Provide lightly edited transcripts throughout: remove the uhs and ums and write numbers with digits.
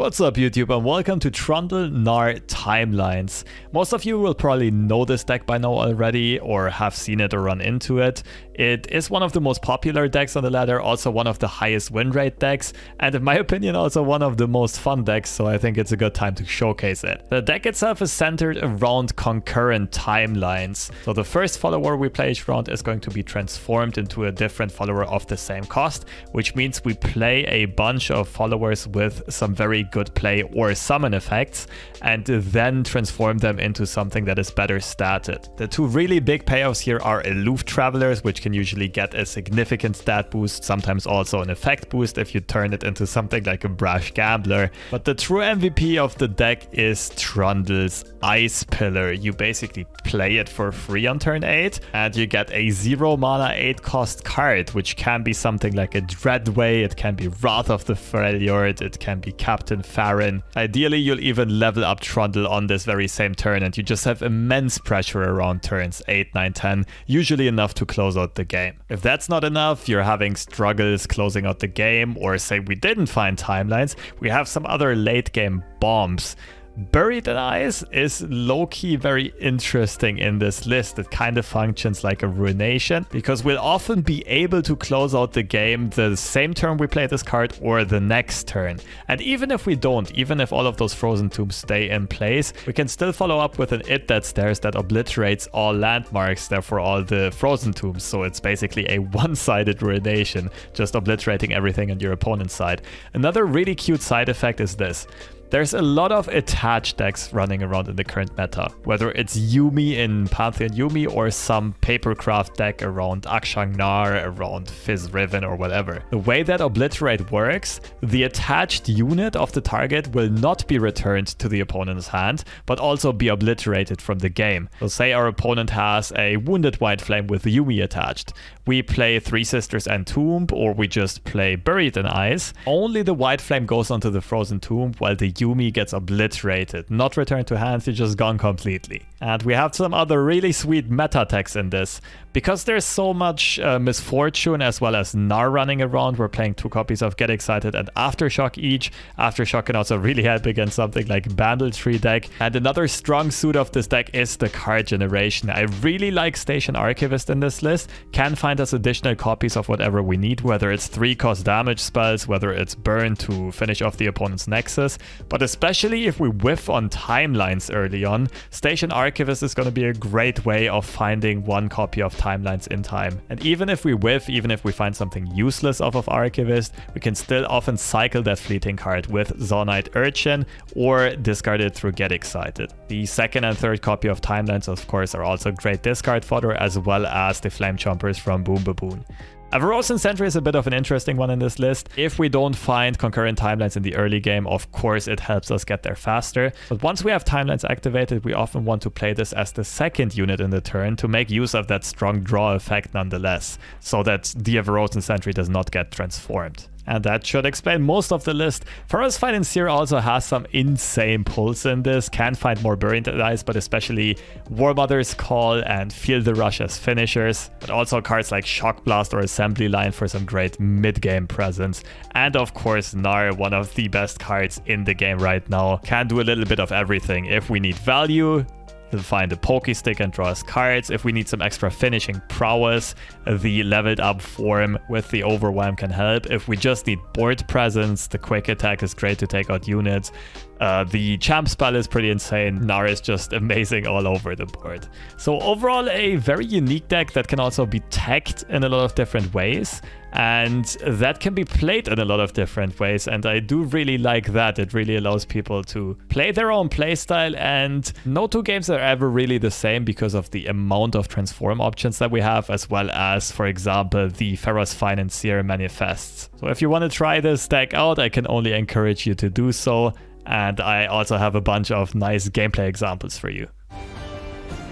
What's up YouTube and welcome to Trundle Gnar Timelines. Most of you will probably know this deck by now already or have seen it or run into it. It is one of the most popular decks on the ladder, also one of the highest win rate decks, and in my opinion also one of the most fun decks, so I think it's a good time to showcase it. The deck itself is centered around concurrent timelines. So the first follower we play each round is going to be transformed into a different follower of the same cost, which means we play a bunch of followers with some very good play or summon effects and then transform them into something that is better statted. The two really big payoffs here are aloof travelers, which can usually get a significant stat boost, sometimes also an effect boost if you turn it into something like a brash gambler. But the true MVP of the deck is Trundle's Ice Pillar. You basically play it for free on turn 8 and you get a 0 mana 8 cost card, which can be something like a Dreadway, it can be Wrath of the Freljord, it can be Captain Farron. Ideally you'll even level up Trundle on this very same turn and you just have immense pressure around turns 8, 9, 10, usually enough to close out the game. If that's not enough, you're having struggles closing out the game, or say we didn't find timelines, we have some other late game bombs. Buried in Ice is low-key very interesting in this list. It kind of functions like a ruination because we'll often be able to close out the game the same turn we play this card or the next turn. And even if we don't, even if all of those frozen tombs stay in place, we can still follow up with an It That Stares that obliterates all landmarks, therefore all the frozen tombs. So it's basically a one-sided ruination, just obliterating everything on your opponent's side. Another really cute side effect is this. There's a lot of attached decks running around in the current meta, whether it's Yuumi in Pantheon Yuumi or some Papercraft deck around Akshangnar, around Fizz Riven or whatever. The way that Obliterate works, the attached unit of the target will not be returned to the opponent's hand, but also be obliterated from the game. So say our opponent has a Wounded White Flame with Yuumi attached. We play Three Sisters and Tomb, or we just play Buried in Ice. Only the White Flame goes onto the Frozen Tomb, while the Yuumi gets obliterated, not returned to hand, it's just gone completely. And we have some other really sweet meta techs in this. Because there's so much Misfortune as well as Gnar running around, we're playing 2 copies of Get Excited and Aftershock each. Aftershock can also really help against something like Bandletree deck. And another strong suit of this deck is the card generation. I really like Station Archivist in this list. Can find us additional copies of whatever we need, whether it's 3 cost damage spells, whether it's burn to finish off the opponent's Nexus. But especially if we whiff on timelines early on, Station Archivist is going to be a great way of finding 1 copy of timelines in time. And even if we whiff, even if we find something useless off of Archivist, we can still often cycle that fleeting card with Zaunite Urchin or discard it through Get Excited. The second and third copy of timelines of course are also great discard fodder, as well as the Flame Chompers from Boom Baboon. Avarosan Sentry is a bit of an interesting one in this list. If we don't find concurrent timelines in the early game, of course it helps us get there faster. But once we have timelines activated, we often want to play this as the second unit in the turn to make use of that strong draw effect nonetheless, so that the Avarosan Sentry does not get transformed. And that should explain most of the list. Ferros Financier also has some insane pulls in this, can find more Buried in Ice, but especially War Mother's Call and Feel the Rush as finishers. But also cards like Shock Blast or Assembly Line for some great mid-game presence. And of course Gnar, one of the best cards in the game right now, can do a little bit of everything. If we need value, we'll find a Pokestick and draw us cards. If we need some extra finishing prowess, the leveled up form with the Overwhelm can help. If we just need board presence, the Quick Attack is great to take out units. The Champ spell is pretty insane. Gnar is just amazing all over the board. So overall, a very unique deck that can also be teched in a lot of different ways. And that can be played in a lot of different ways. And I do really like that. It really allows people to play their own playstyle. And no 2 games are ever really the same because of the amount of transform options that we have, as well as, for example, the Ferros Financier manifests. So if you want to try this deck out, I can only encourage you to do so. And I also have a bunch of nice gameplay examples for you.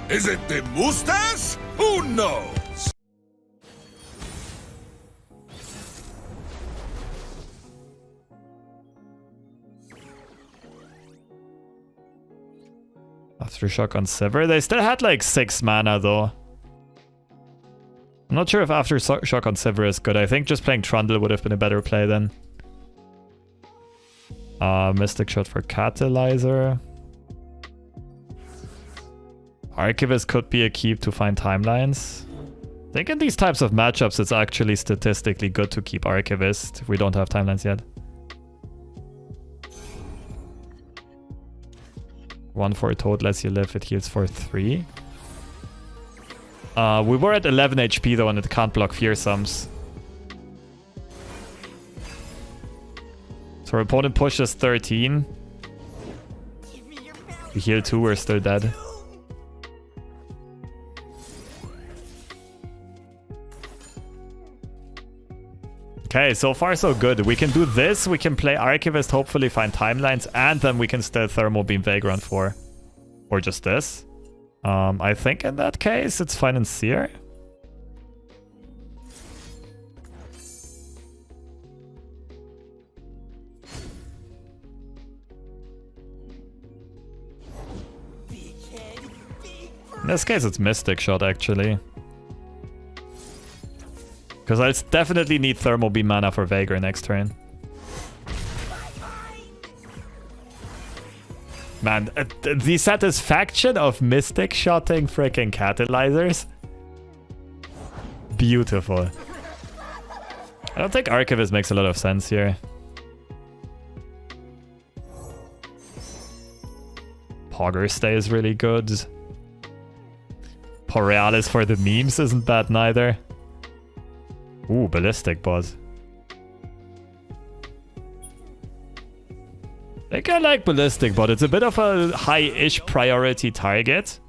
Is it the mustache? Who knows? Aftershock on Sever. They still had like 6 mana though. I'm not sure if Aftershock on Sever is good. I think just playing Trundle would have been a better play then. Mystic Shot for Catalyzer. Archivist could be a keep to find timelines. I think in these types of matchups, it's actually statistically good to keep Archivist if we don't have timelines yet. 1 for a toad lets you live, it heals for 3. We were at 11 HP though, and it can't block fearsomes. So our opponent pushes 13. We heal 2, we're still dead. Okay, so far so good. We can do this, we can play Archivist, hopefully find timelines, and then we can still Thermal Beam Veigar on 4. Or just this. I think in that case, it's Financier. In this case, it's Mystic Shot, actually. Because I'll definitely need Thermal Beam mana for Veigar next turn. Man, the satisfaction of Mystic Shotting freaking Catalyzers. Beautiful. I don't think Archivist makes a lot of sense here. Pogger Stay is really good. Borealis for the memes isn't bad neither. Ooh, Ballistic Bot. I think I like Ballistic Bot. It's a bit of a high-ish priority target.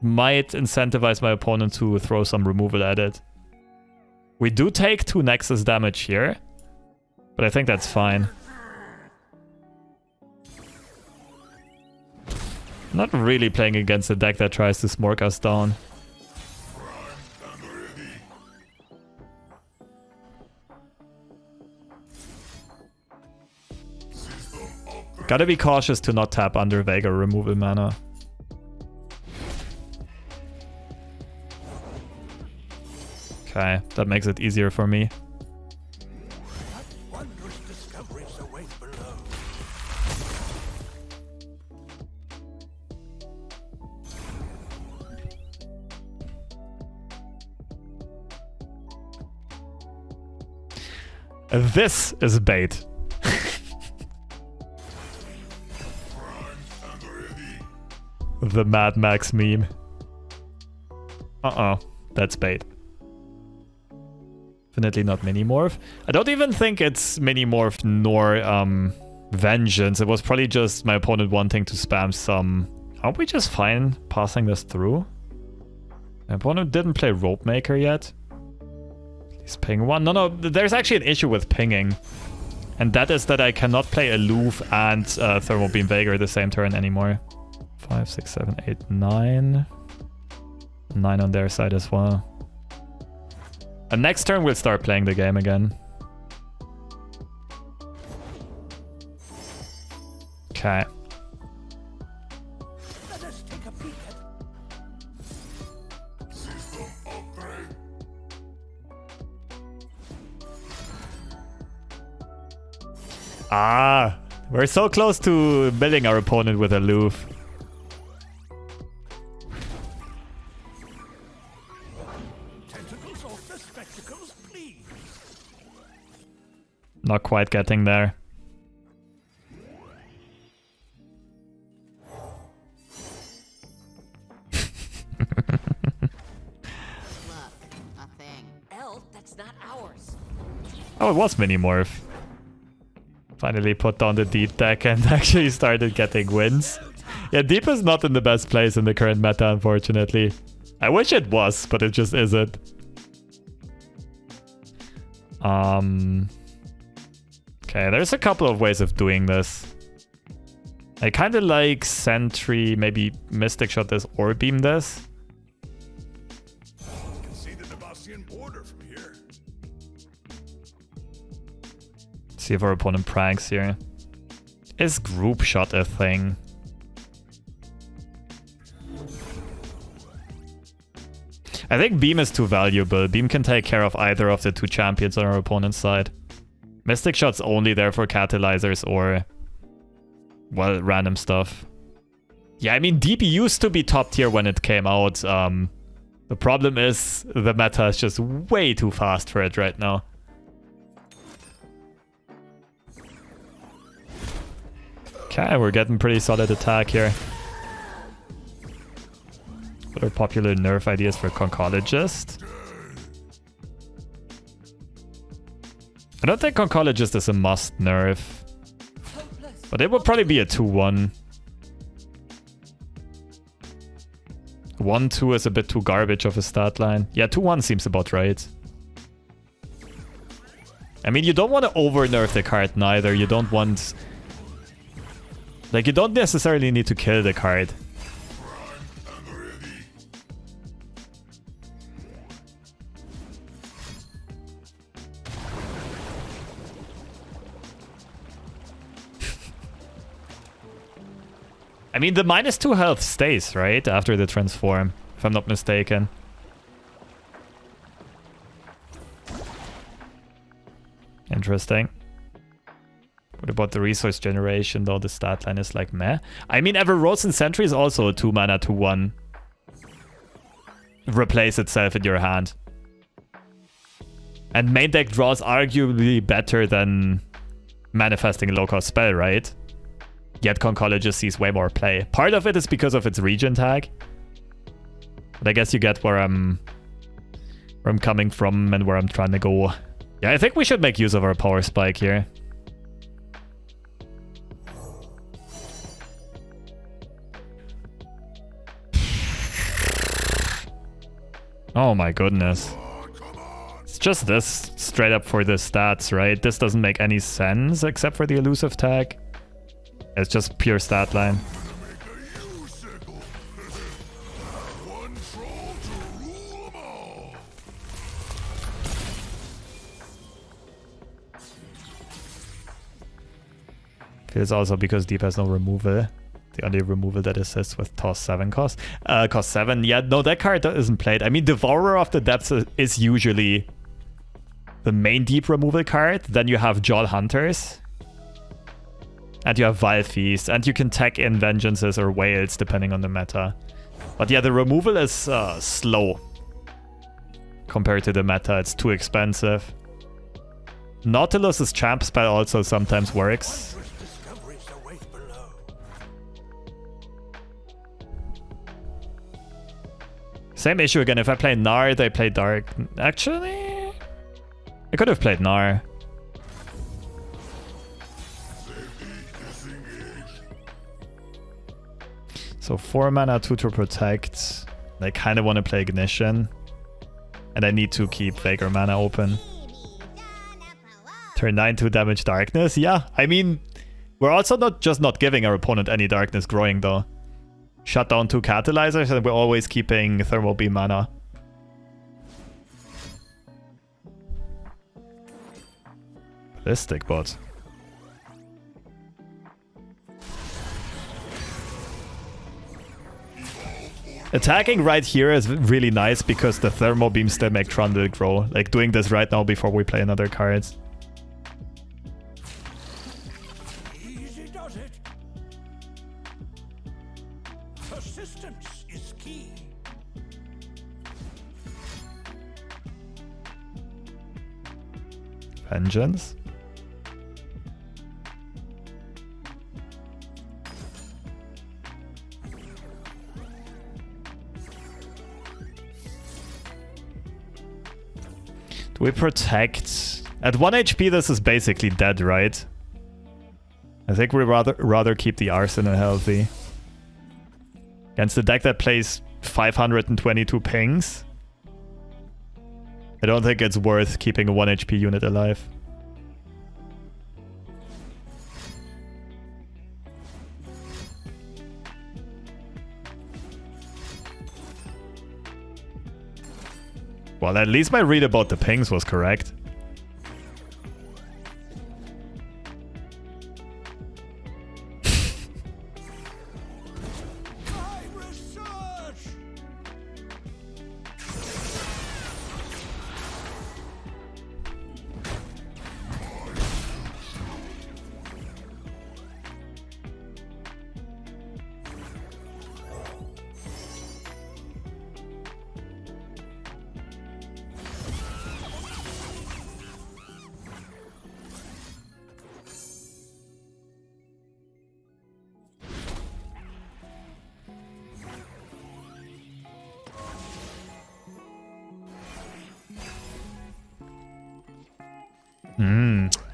Might incentivize my opponent to throw some removal at it. We do take 2 Nexus damage here, but I think that's fine. Not really playing against a deck that tries to smork us down. Gotta be cautious to not tap under Veigar removal mana. Okay, that makes it easier for me. This is bait. The Mad Max meme. That's bait. Definitely not Minimorph. I don't even think it's Minimorph nor Vengeance. It was probably just my opponent wanting to spam some... Aren't we just fine passing this through? My opponent didn't play Rope Maker yet. Please ping 1. No, there's actually an issue with pinging. And that is that I cannot play Aloof and Thermal Beam Veigar the same turn anymore. 5, 6, 7, 8, 9. 9 on their side as well. And next turn we'll start playing the game again. Okay. Let us take a peek at system upgrade. Ah, we're so close to milling our opponent with Aloof. Not quite getting there. Oh, it was Minimorph. Finally put down the deep deck and actually started getting wins. Yeah, deep is not in the best place in the current meta, unfortunately. I wish it was, but it just isn't. Okay, there's a couple of ways of doing this. I kind of like Sentry, maybe Mystic Shot this or Beam this. You can see the Demacian border from here. See if our opponent pranks here. Is Group Shot a thing? I think Beam is too valuable. Beam can take care of either of the 2 champions on our opponent's side. Mystic Shot's only there for catalyzers or well, random stuff. Yeah, I mean, DP used to be top tier when it came out. The problem is the meta is just way too fast for it right now. Okay, we're getting pretty solid attack here. What are popular nerf ideas for Conchologist? I don't think Conchologist is a must nerf. But it would probably be a 2-1. 1-2 is a bit too garbage of a stat line. Yeah, 2-1 seems about right. I mean, you don't want to over-nerf the card neither. You don't want... Like, you don't necessarily need to kill the card. I mean, the -2 health stays, right? After the transform, if I'm not mistaken. Interesting. What about the resource generation, though? The stat line is like meh. I mean, Everrosen Sentry is also a 2-mana 2-1. Replace itself in your hand. And main deck draws arguably better than manifesting a low-cost spell, right? Yet Conchologist sees way more play. Part of it is because of its region tag. But I guess you get where I'm coming from and where I'm trying to go. Yeah, I think we should make use of our power spike here. Oh my goodness. It's just this straight up for the stats, right? This doesn't make any sense except for the elusive tag. It's just pure stat line. Feels also because Deep has no removal. The only removal that assists with toss 7 cost. Cost 7. Yeah, no, that card isn't played. I mean, Devourer of the Depths is usually the main Deep removal card. Then you have Jaw Hunters. And you have Vile Feast. And you can tech in Vengeances or Whales, depending on the meta. But yeah, the removal is slow. Compared to the meta, it's too expensive. Nautilus's champ spell also sometimes works. Same issue again. If I play Gnar, they play Dark. Actually, I could have played Gnar. So 4 mana, 2 to protect. I kind of want to play Ignition. And I need to keep Veigar mana open. Turn 9 to damage Darkness. Yeah, I mean, we're also not giving our opponent any Darkness growing though. Shut down 2 catalyzers and we're always keeping Thermal Beam mana. Ballistic bot. Attacking right here is really nice because the Thermal Beams still make Trundle grow. Like doing this right now before we play another card. Easy does it. Persistence is key. Vengeance. Do we protect? At 1 HP this is basically dead, right? I think we'd rather keep the Arsenal healthy. Against the deck that plays 522 pings, I don't think it's worth keeping a 1 HP unit alive. Well, at least my read about the pings was correct.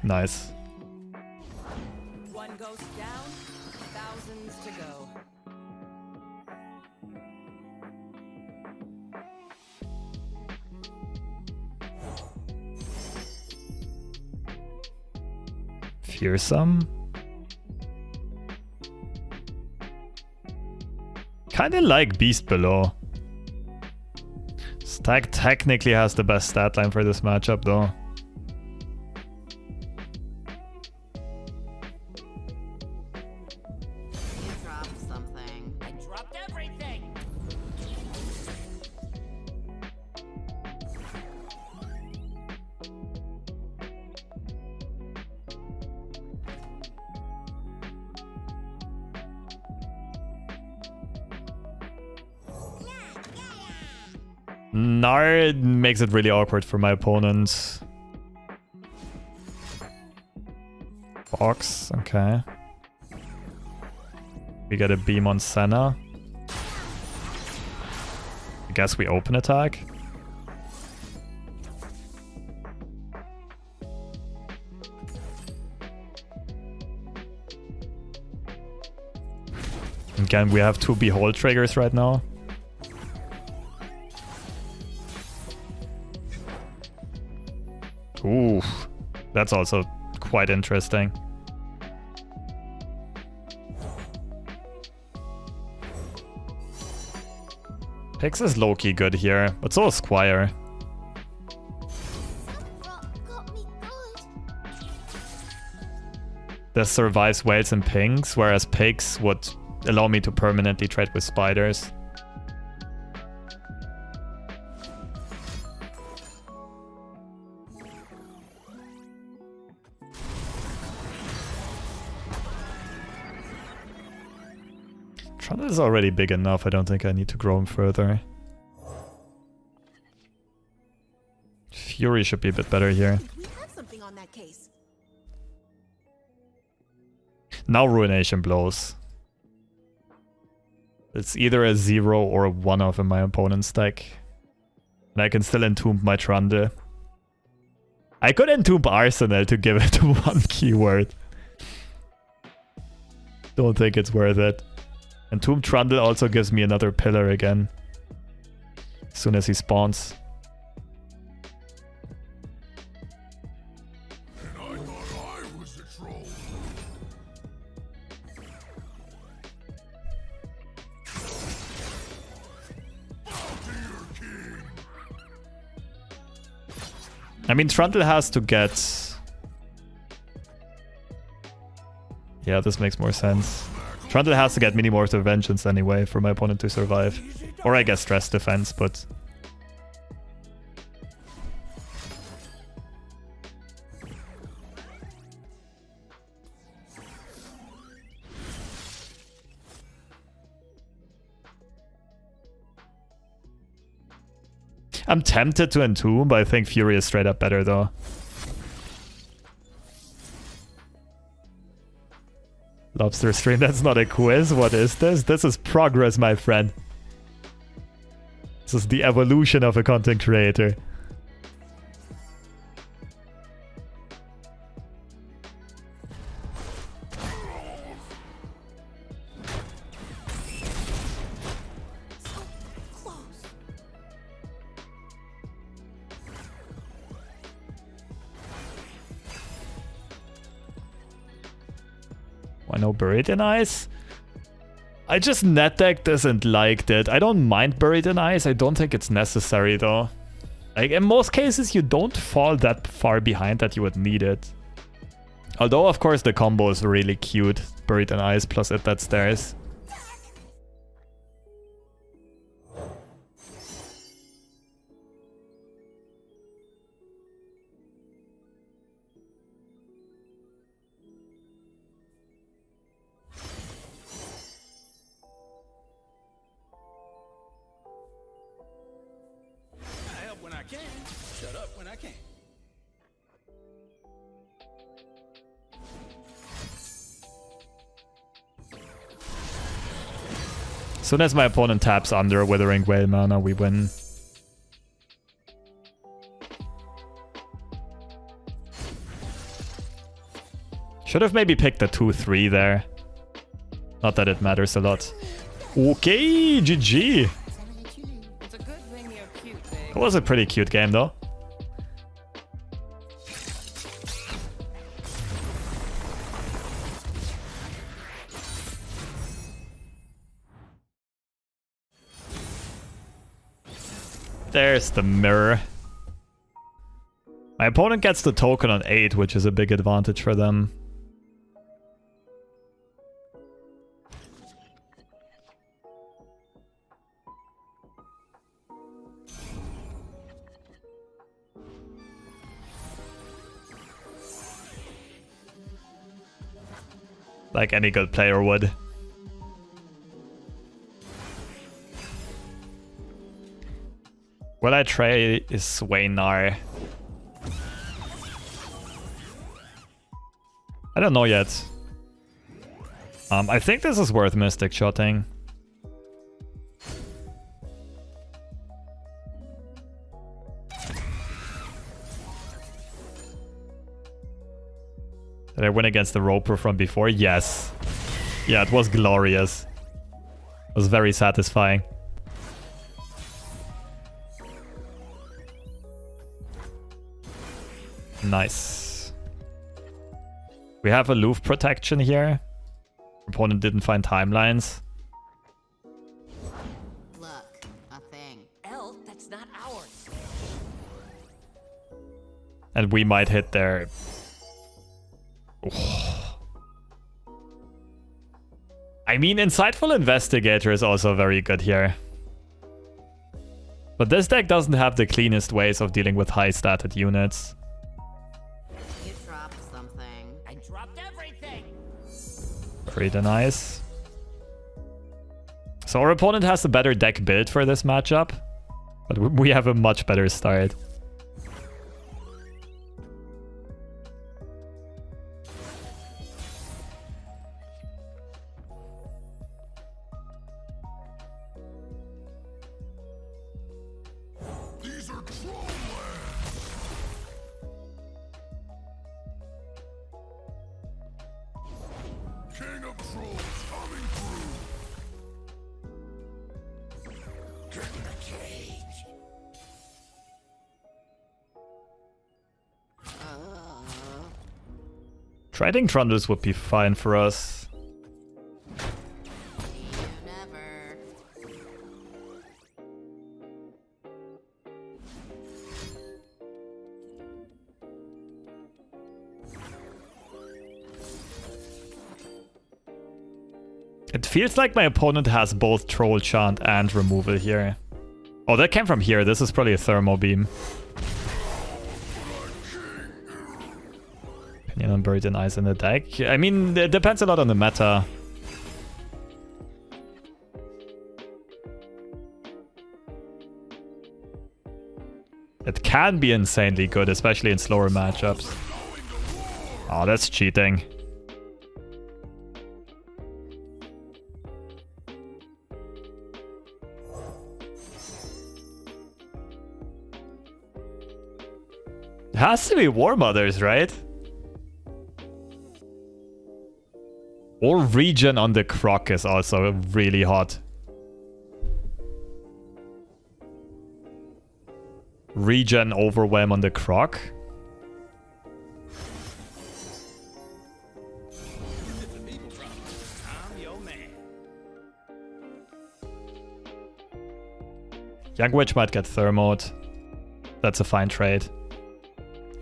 Nice. One ghost down, thousands to go. Fearsome. Kinda like Beast Below. Stag technically has the best stat line for this matchup though. You dropped something. I dropped everything. Gnar makes it really awkward for my opponent. Box, okay. We get a beam on Senna. I guess we open attack. Again, we have 2 Behold triggers right now. Ooh, that's also quite interesting. Pix is low-key good here, but so is Squire. This survives whales and pinks, whereas Pix would allow me to permanently trade with spiders. Trundle is already big enough, I don't think I need to grow him further. Fury should be a bit better here. We have something on that case. Now Ruination blows. It's either a 0 or a 1-off in my opponent's deck. And I can still entomb my Trundle. I could entomb Arsenal to give it 1 keyword. Don't think it's worth it. Entomb Trundle also gives me another pillar again. As soon as he spawns. And I thought I was the troll. I mean, Trundle has to get... Yeah, this makes more sense. Trundle has to get Mini-Mortar Vengeance anyway for my opponent to survive. Or I guess Stress Defense, but... I'm tempted to entomb, but I think Fury is straight up better though. Lobster stream, that's not a quiz. What is this? This is progress, my friend. This is the evolution of a content creator. I know Buried in Ice. I just net decked this and liked it. I don't mind Buried in Ice. I don't think it's necessary though. Like in most cases you don't fall that far behind that you would need it. Although of course the combo is really cute. Buried in Ice plus it that stairs. Shut up when I can. As soon as my opponent taps under a Withering Whale mana, we win. Should have maybe picked the 2-3 there. Not that it matters a lot. Okay, GG. It's a good thing you're cute, babe. It was a pretty cute game though. There's the mirror. My opponent gets the token on 8, which is a big advantage for them. Like any good player would. Will I try Sway Gnar? I don't know yet. I think this is worth Mystic Shotting. Did I win against the Roper from before? Yes. Yeah, it was glorious. It was very satisfying. Nice. We have aloof protection here. Opponent didn't find timelines. Look, a thing. L, that's not ours. And we might hit there. I mean, Insightful Investigator is also very good here. But this deck doesn't have the cleanest ways of dealing with high-statted units. You dropped something. I dropped everything. Pretty nice. So our opponent has a better deck build for this matchup. But we have a much better start. These are troll lands. King of trolls coming through. Get in the cage. Trading Trundles would be fine for us. See you never. It feels like my opponent has both Troll Chant and Removal here. Oh, that came from here. This is probably a Thermo Beam. Opinion on Buried in Ice in the deck. I mean, it depends a lot on the meta. It can be insanely good, especially in slower matchups. Oh, that's cheating. It has to be War Mothers, right? Or Regen on the Croc is also really hot. Regen Overwhelm on the Croc. I'm your man. Young Witch might get Thermoed. That's a fine trade.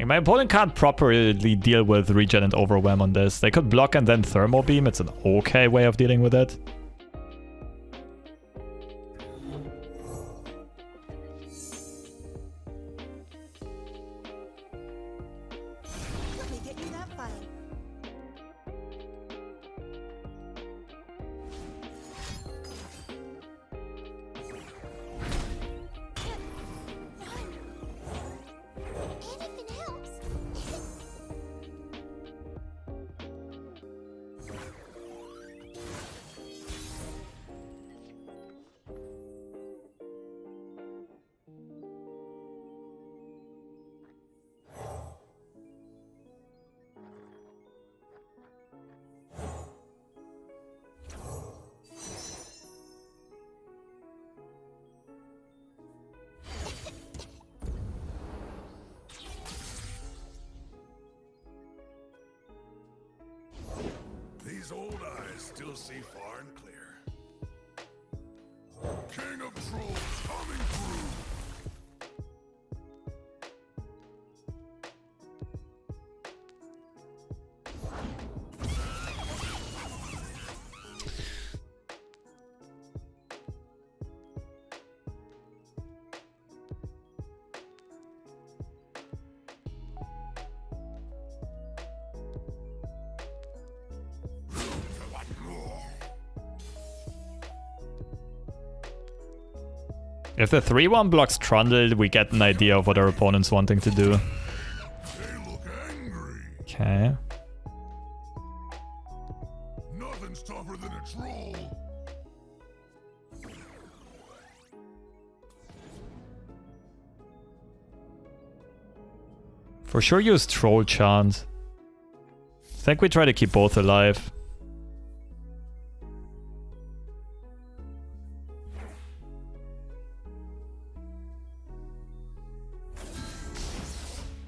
And my opponent can't properly deal with Regen and Overwhelm on this. They could block and then Thermo Beam. It's an okay way of dealing with it. Let me get you that file. Anything helps. These old eyes still see far and clear. King of trolls coming through. If the 3-1 blocks Trundle, we get an idea of what our opponent's wanting to do. They look angry. Okay. Nothing's tougher than a troll. For sure use Troll Chant. I think we try to keep both alive.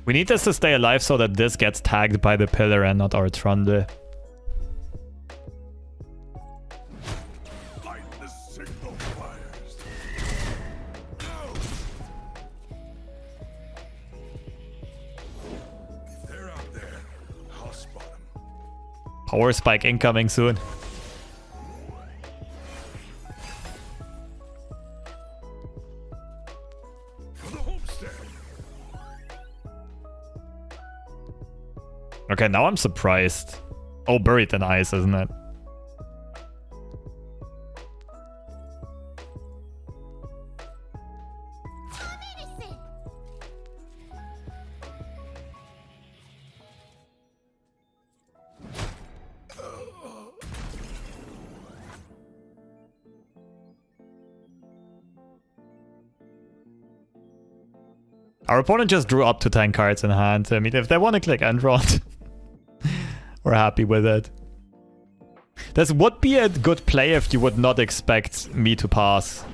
We need this to stay alive so that this gets tagged by the pillar and not our Trundle. Light the signal fires. Go! If they're out there, I'll spot them. Power spike incoming soon. For the homestead. Okay, now I'm surprised. Oh, buried in ice, isn't it? Our opponent just drew up to 10 cards in hand. I mean, if they want to click end round, we're happy with it. This would be a good play if you would not expect me to pass.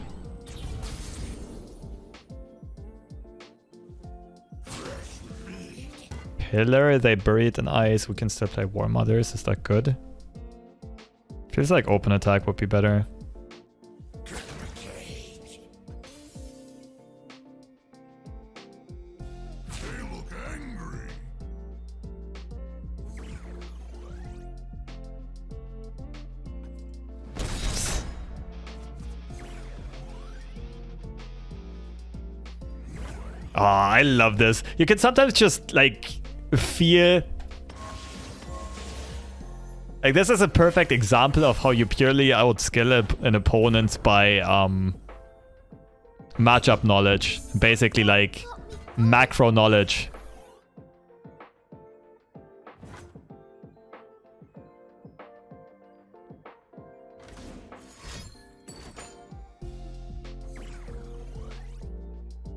Pillar, they buried in ice. We can still play War Mothers. Is that good? Feels like open attack would be better. Oh, I love this. You can sometimes just, like, feel... Like, this is a perfect example of how you purely outskill an opponent by matchup knowledge. Basically, like, macro knowledge.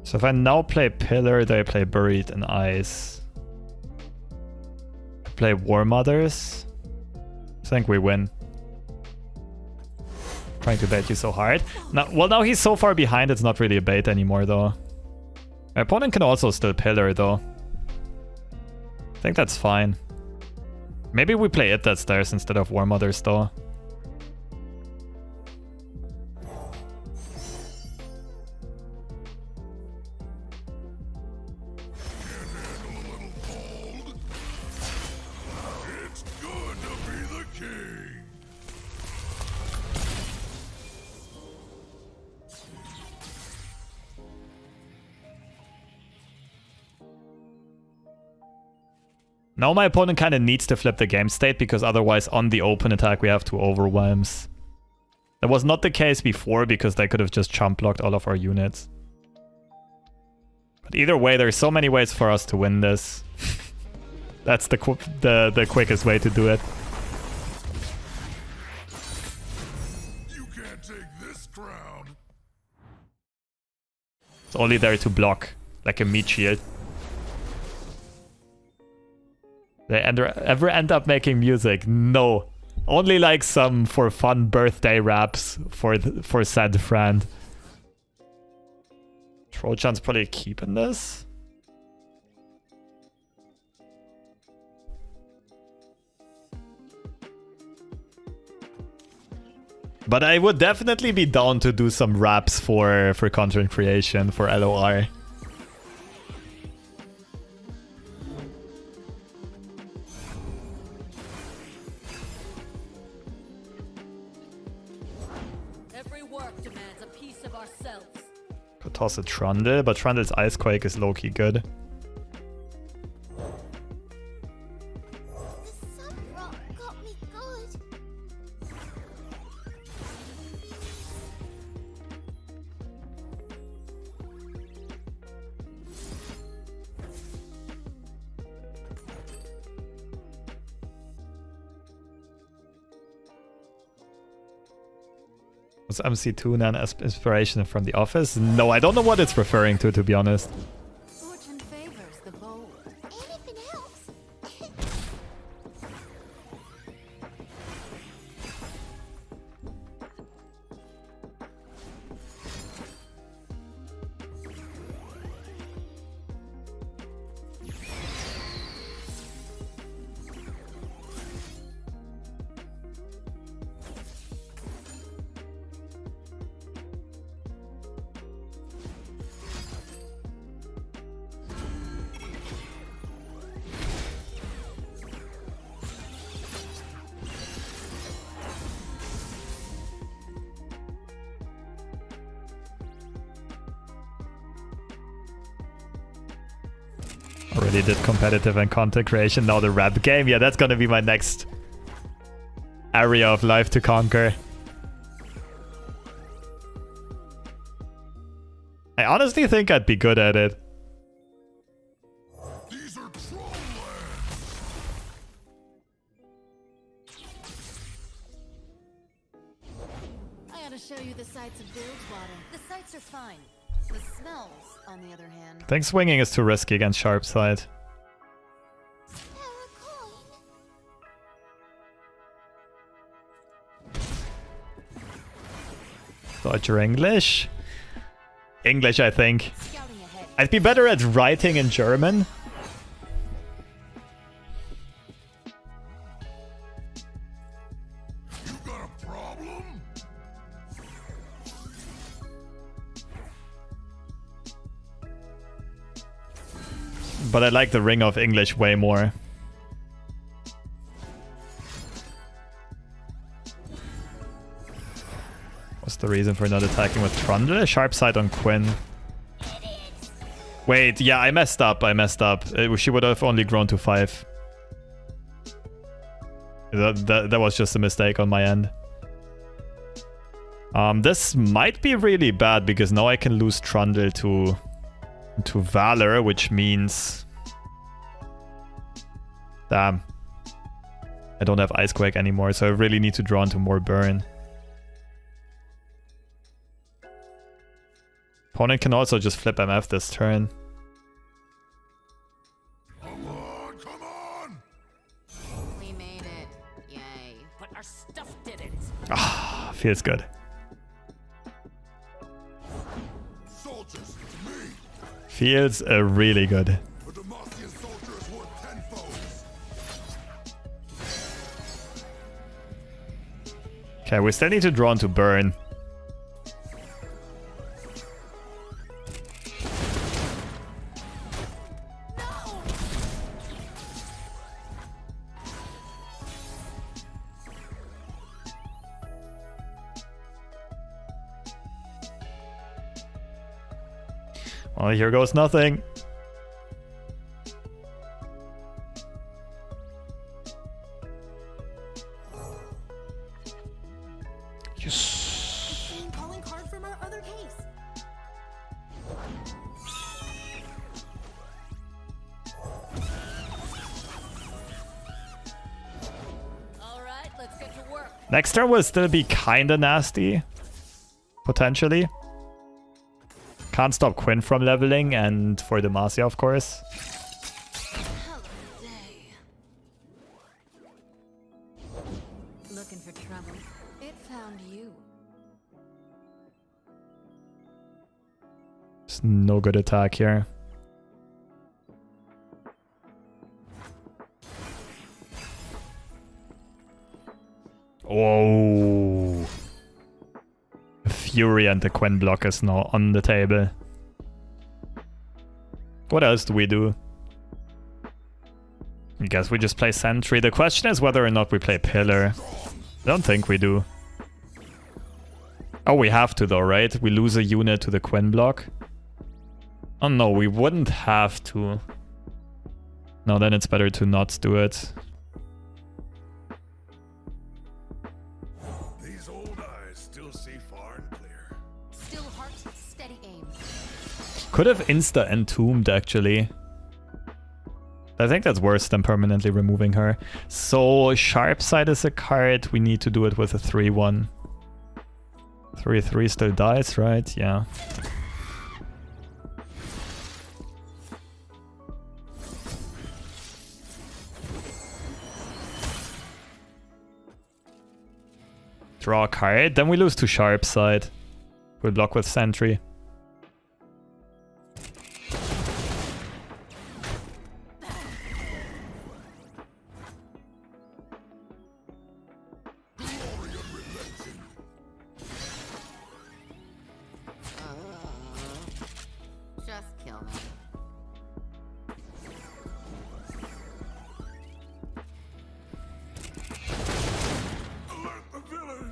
So if I now play Pillar, they play Buried in Ice. Play War Mothers. I think we win. Trying to bait you so hard. Now, well, now he's so far behind, it's not really a bait anymore, though. My opponent can also still Pillar, though. I think that's fine. Maybe we play It That Stares instead of War Mothers, though. Now my opponent kind of needs to flip the game state, because otherwise on the open attack we have 2 overwhelms. That was not the case before, because they could have just chump blocked all of our units. But either way, there's so many ways for us to win this. That's the quickest way to do it. You can't take this crown. It's only there to block, like a meat shield. They ever end up making music? No. Only like some for fun birthday raps for said friend. Trojan's probably keeping this. But I would definitely be down to do some raps for content creation, for LOR. Every work demands a piece of ourselves. Could toss a Trundle, but Trundle's Ice Quake is low-key good. The sun rock got me good. Was MC2 an inspiration from The Office? No, I don't know what it's referring to be honest. Fortune favors the bold. Anything else? Already did competitive and content creation, now the rap game. Yeah, that's gonna be my next area of life to conquer. I honestly think I'd be good at it. These are troll lands. I gotta show you the sights of Bilgewater. The sights are fine. The smells, on the other hand. I think swinging is too risky against sharp side. Dodge or English? English, I think. Scouting ahead. I'd be better at writing in German. You got a problem? But I like the ring of English way more. What's the reason for not attacking with Trundle? Sharp side on Quinn. Wait, yeah, I messed up. She would have only grown to 5. That was just a mistake on my end. This might be really bad because now I can lose Trundle to Valor, which means... Damn. I don't have Ice Quake anymore, so I really need to draw into more burn. Opponent can also just flip MF this turn. Come on! We made it. Yay. But our stuff didn't. Ah, feels good. Soldiers, it's me! Feels really good. A Demacia soldier is worth 10 foes. Okay, we still need to draw into burn. Well, here goes nothing. Yes. Same calling card from our other case. All right, let's get to work. Next turn will still be kinda nasty. Potentially. Can't stop Quinn from leveling, and for Demacia, of course. Hell of a day. Looking for trouble. It found you. There's no good attack here. Oh. Fury and the Quinn block is now on the table. What else do we do? I guess we just play Sentry. The question is whether or not we play Pillar. I don't think we do. Oh, we have to though, right? We lose a unit to the Quinn block. Oh no, we wouldn't have to. No, then it's better to not do it. These old eyes still see far and clear. Still heart, steady aim. Could have insta-entombed actually. I think that's worse than permanently removing her. So Sharp Side is a card. We need to do it with a 3-1. 3-3 still dies, right? Yeah. Draw a card, then we lose to Sharp Side. We'll block with Sentry. Just kill me. Alert the villain!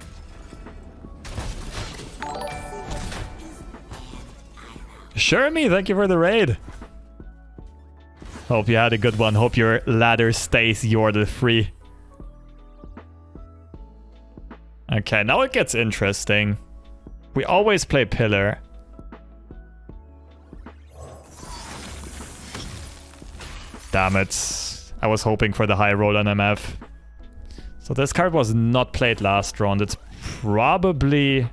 Sure, me, thank you for the raid. Hope you had a good one. Hope your ladder stays Yordle free. Okay, now it gets interesting. We always play Pillar. Damn it. I was hoping for the high roll on MF. So this card was not played last round. It's probably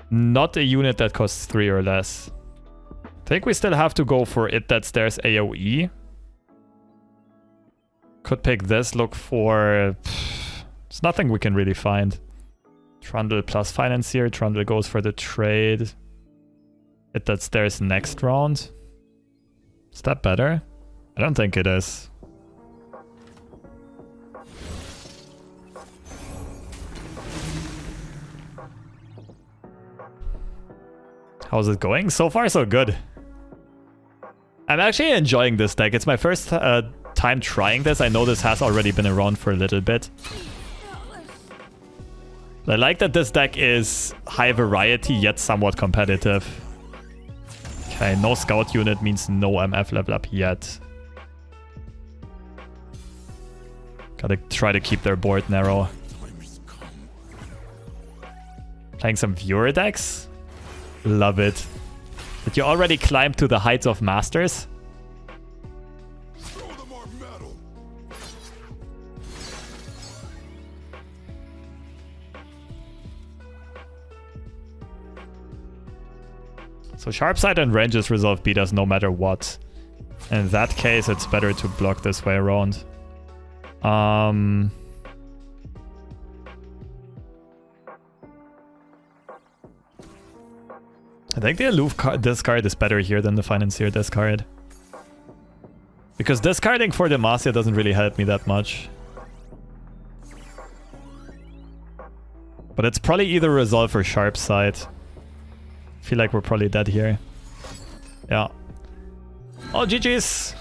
not a unit that costs 3 or less. I think we still have to go for it that stares AoE. Could pick this, look for... There's nothing we can really find. Trundle plus Financier. Trundle goes for the trade. It that stares next round. Is that better? I don't think it is. How's it going? So far, so good. I'm actually enjoying this deck. It's my first time trying this. I know this has already been around for a little bit. I like that this deck is high variety, yet somewhat competitive. Okay, no scout unit means no MF level up yet. Gotta try to keep their board narrow. Playing some viewer decks? Love it. Did you already climb to the heights of masters? Show them our metal! So Sharp Side and ranges resolve beat us no matter what. In that case, it's better to block this way around. I think the Aloof discard is better here than the Financier discard. Because discarding for Demacia doesn't really help me that much. But it's probably either Resolve or Sharp Side. I feel like we're probably dead here. Yeah. Oh, GG's!